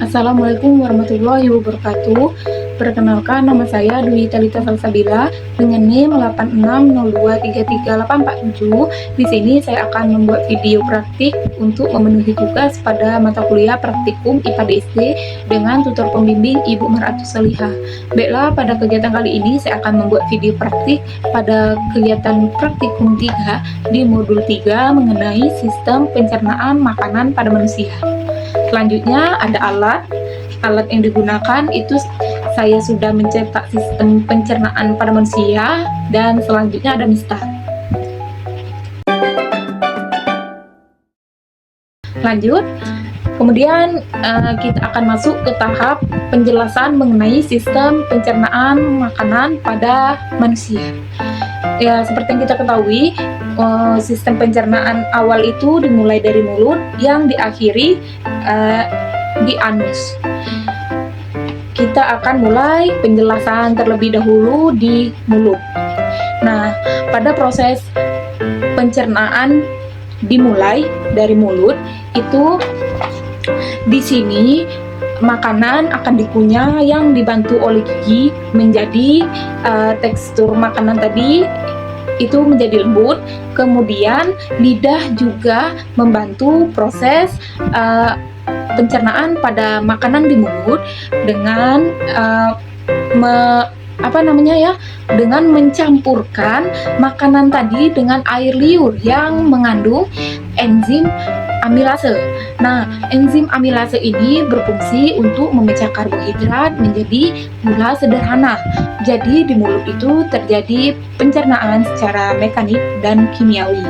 Assalamualaikum warahmatullahi wabarakatuh. Perkenalkan, nama saya Dwi Talita Salsabila dengan NIM 8602338847. Di sini saya akan membuat video praktik untuk memenuhi tugas pada mata kuliah praktikum IPA DSD dengan tutor pembimbing Ibu Mar'atus Salihah. Baiklah, pada kegiatan kali ini saya akan membuat video praktik pada kegiatan praktikum 3 di modul 3 mengenai sistem pencernaan makanan pada manusia. Selanjutnya ada alat yang digunakan itu saya sudah mencetak sistem pencernaan pada manusia, dan selanjutnya ada mistar. Lanjut, kemudian kita akan masuk ke tahap penjelasan mengenai sistem pencernaan makanan pada manusia. Ya, seperti yang kita ketahui, sistem pencernaan awal itu dimulai dari mulut yang diakhiri di anus. Kita akan mulai penjelasan terlebih dahulu di mulut. Nah, pada proses pencernaan dimulai dari mulut itu, di sini makanan akan dikunyah yang dibantu oleh gigi menjadi tekstur makanan tadi itu menjadi lembut. Kemudian lidah juga membantu proses pencernaan pada makanan di mulut dengan dengan mencampurkan makanan tadi dengan air liur yang mengandung enzim amilase. Nah, enzim amilase ini berfungsi untuk memecah karbohidrat menjadi gula sederhana. Jadi di mulut itu terjadi pencernaan secara mekanik dan kimiawi.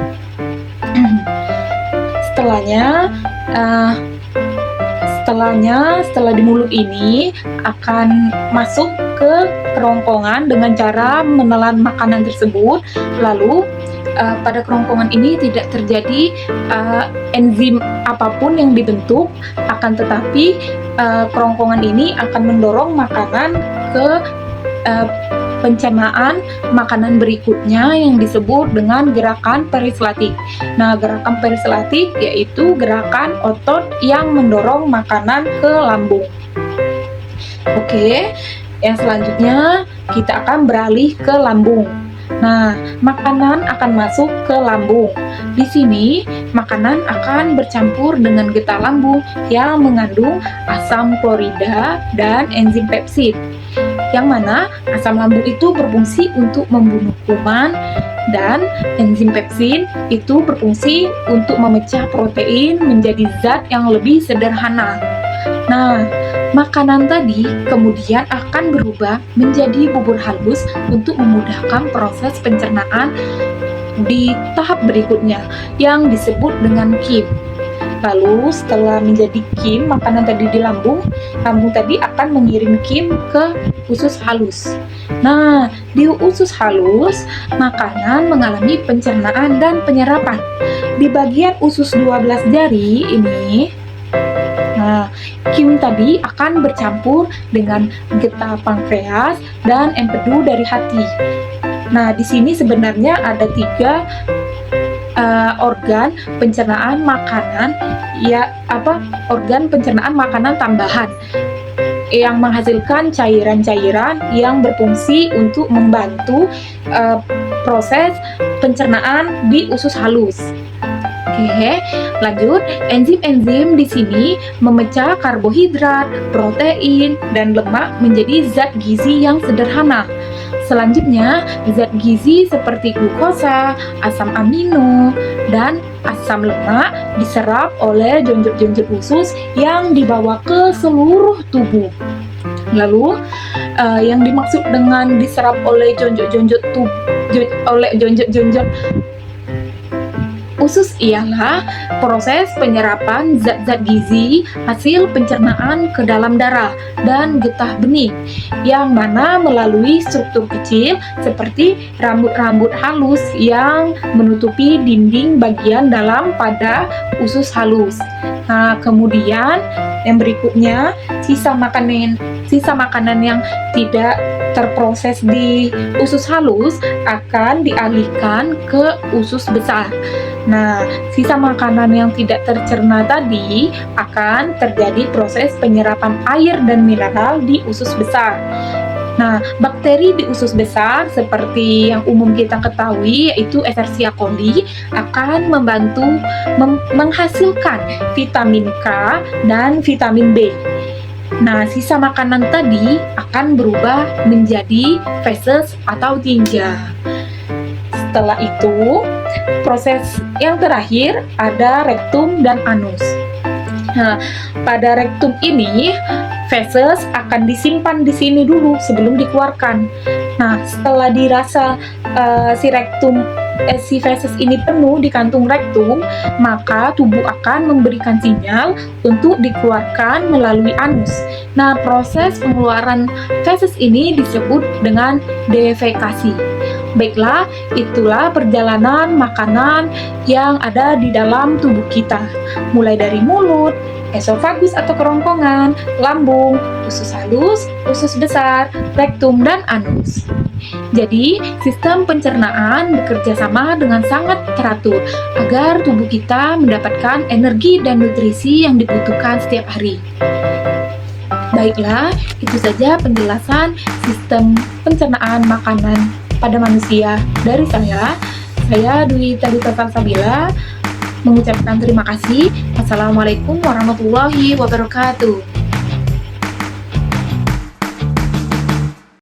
Setelah di mulut ini akan masuk ke kerongkongan dengan cara menelan makanan tersebut. Lalu pada kerongkongan ini tidak terjadi enzim apapun yang dibentuk, akan tetapi kerongkongan ini akan mendorong makanan ke pencernaan makanan berikutnya yang disebut dengan gerakan perislatik. Nah, gerakan perislatik yaitu gerakan otot yang mendorong makanan ke lambung. Oke, yang selanjutnya kita akan beralih ke lambung. Nah, makanan akan masuk ke lambung. Di sini, makanan akan bercampur dengan getah lambung yang mengandung asam klorida dan enzim pepsid. Yang mana asam lambung itu berfungsi untuk membunuh kuman, dan enzim pepsid itu berfungsi untuk memecah protein menjadi zat yang lebih sederhana. Nah, makanan tadi kemudian akan berubah menjadi bubur halus untuk memudahkan proses pencernaan di tahap berikutnya yang disebut dengan kim. Lalu setelah menjadi kim, makanan tadi di lambung tadi akan mengirim kim ke usus halus. Nah, di usus halus, makanan mengalami pencernaan dan penyerapan. Di bagian usus 12 jari ini, nah, kim tadi akan bercampur dengan getah pankreas dan empedu dari hati. Nah, di sini sebenarnya ada 3 organ pencernaan makanan, organ pencernaan makanan tambahan yang menghasilkan cairan-cairan yang berfungsi untuk membantu proses pencernaan di usus halus. Oke, lanjut. Enzim-enzim di sini memecah karbohidrat, protein, dan lemak menjadi zat gizi yang sederhana. Selanjutnya, zat gizi seperti glukosa, asam amino, dan asam lemak diserap oleh jonjot-jonjot usus yang dibawa ke seluruh tubuh. Lalu, yang dimaksud dengan diserap oleh jonjot-jonjot usus ialah proses penyerapan zat-zat gizi hasil pencernaan ke dalam darah dan getah bening, yang mana melalui struktur kecil seperti rambut-rambut halus yang menutupi dinding bagian dalam pada usus halus. Nah, kemudian yang berikutnya sisa makanan yang tidak terproses di usus halus akan dialihkan ke usus besar. Nah, sisa makanan yang tidak tercerna tadi akan terjadi proses penyerapan air dan mineral di usus besar. Nah, bakteri di usus besar seperti yang umum kita ketahui yaitu Escherichia coli akan membantu menghasilkan vitamin K dan vitamin B. Nah, sisa makanan tadi akan berubah menjadi feses atau tinja. Setelah itu, proses yang terakhir ada rektum dan anus. Nah, pada rektum ini feses akan disimpan di sini dulu sebelum dikeluarkan. Nah, setelah dirasa si feses ini penuh di kantung rektum, maka tubuh akan memberikan sinyal untuk dikeluarkan melalui anus. Nah, proses pengeluaran feses ini disebut dengan defekasi. Baiklah, itulah perjalanan makanan yang ada di dalam tubuh kita, mulai dari mulut, esofagus atau kerongkongan, lambung, usus halus, usus besar, rektum, dan anus. Jadi, sistem pencernaan bekerja sama dengan sangat teratur agar tubuh kita mendapatkan energi dan nutrisi yang dibutuhkan setiap hari. Baiklah, itu saja penjelasan sistem pencernaan makanan pada manusia dari saya. Saya Dwi Talita Salsabila mengucapkan terima kasih. Wassalamualaikum warahmatullahi wabarakatuh.